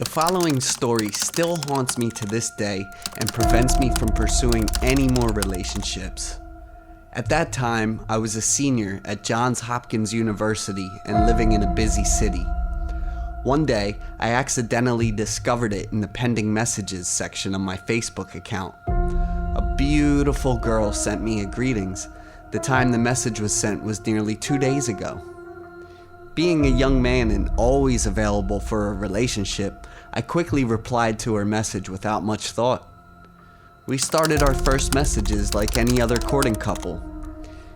The following story still haunts me to this day and prevents me from pursuing any more relationships. At that time, I was a senior at Johns Hopkins University and living in a busy city. One day, I accidentally discovered it in the pending messages section of my Facebook account. A beautiful girl sent me a greetings. The time the message was sent was nearly 2 days ago. Being a young man and always available for a relationship, I quickly replied to her message without much thought. We started our first messages like any other courting couple.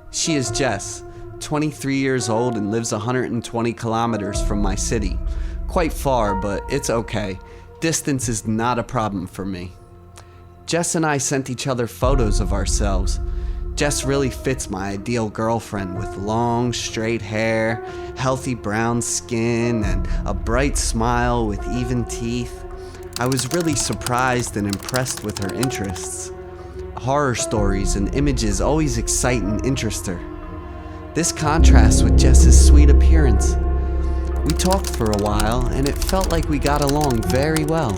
She is Jess, 23 years old and lives 120 kilometers from my city. Quite far, but it's okay. Distance is not a problem for me. Jess and I sent each other photos of ourselves. Jess really fits my ideal girlfriend with long, straight hair, healthy brown skin, and a bright smile with even teeth. I was really surprised and impressed with her interests. Horror stories and images always excite and interest her. This contrasts with Jess's sweet appearance. We talked for a while, and it felt like we got along very well.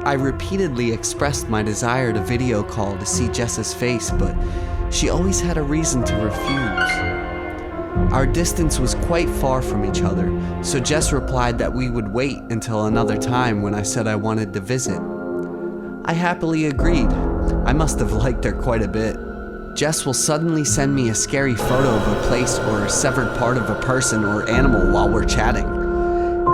I repeatedly expressed my desire to video call to see Jess's face, but she always had a reason to refuse. Our distance was quite far from each other, so Jess replied that we would wait until another time when I said I wanted to visit. I happily agreed. I must have liked her quite a bit. Jess will suddenly send me a scary photo of a place or a severed part of a person or animal while we're chatting.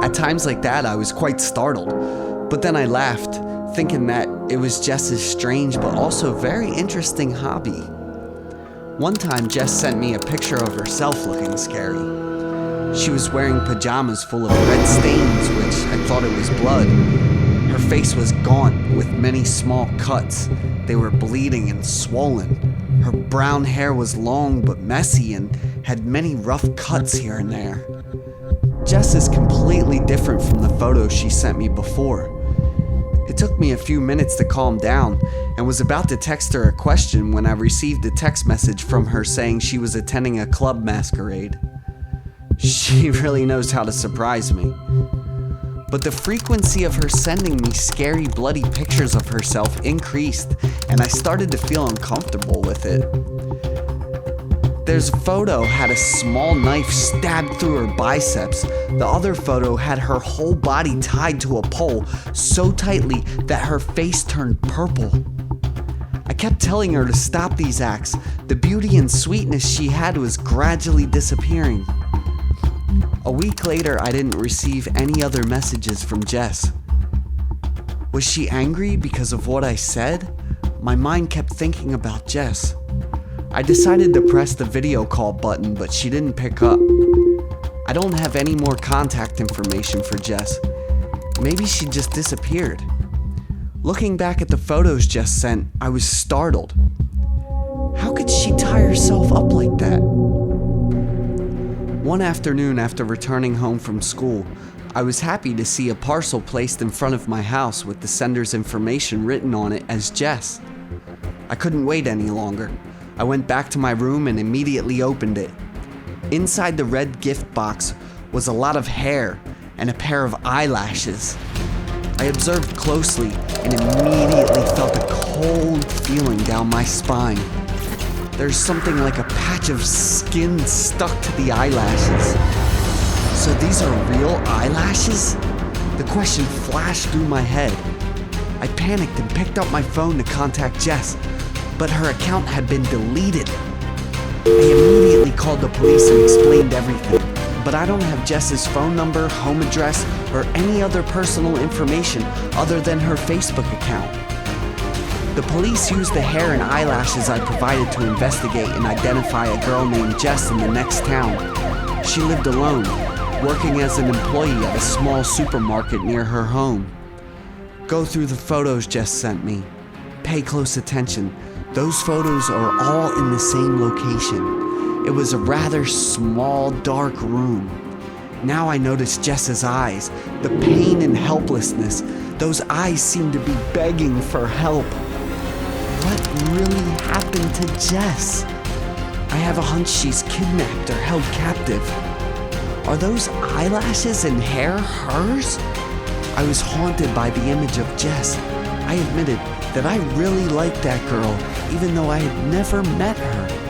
At times like that, I was quite startled, but then I laughed, thinking that it was Jess's strange but also very interesting hobby. One time, Jess sent me a picture of herself looking scary. She was wearing pajamas full of red stains, which I thought it was blood. Her face was gaunt with many small cuts. They were bleeding and swollen. Her brown hair was long but messy and had many rough cuts here and there. Jess is completely different from the photos she sent me before. It took me a few minutes to calm down and was about to text her a question when I received a text message from her saying she was attending a club masquerade. She really knows how to surprise me. But the frequency of her sending me scary, bloody pictures of herself increased, and I started to feel uncomfortable with it. There's a photo had a small knife stabbed through her biceps. The other photo had her whole body tied to a pole so tightly that her face turned purple. I kept telling her to stop these acts. The beauty and sweetness she had was gradually disappearing. A week later, I didn't receive any other messages from Jess. Was she angry because of what I said? My mind kept thinking about Jess. I decided to press the video call button, but she didn't pick up. I don't have any more contact information for Jess. Maybe she just disappeared. Looking back at the photos Jess sent, I was startled. How could she tie herself up like that? One afternoon after returning home from school, I was happy to see a parcel placed in front of my house with the sender's information written on it as Jess. I couldn't wait any longer. I went back to my room and immediately opened it. Inside the red gift box was a lot of hair and a pair of eyelashes. I observed closely and immediately felt a cold feeling down my spine. There's something like a patch of skin stuck to the eyelashes. So these are real eyelashes? The question flashed through my head. I panicked and picked up my phone to contact Jess, but her account had been deleted. I immediately called the police and explained everything, but I don't have Jess's phone number, home address, or any other personal information other than her Facebook account. The police used the hair and eyelashes I provided to investigate and identify a girl named Jess in the next town. She lived alone, working as an employee at a small supermarket near her home. Go through the photos Jess sent me. Pay close attention. Those photos are all in the same location. It was a rather small, dark room. Now I noticed Jess's eyes, the pain and helplessness. Those eyes seemed to be begging for help. What really happened to Jess? I have a hunch she's kidnapped or held captive. Are those eyelashes and hair hers? I was haunted by the image of Jess. I admitted that I really liked that girl, even though I had never met her.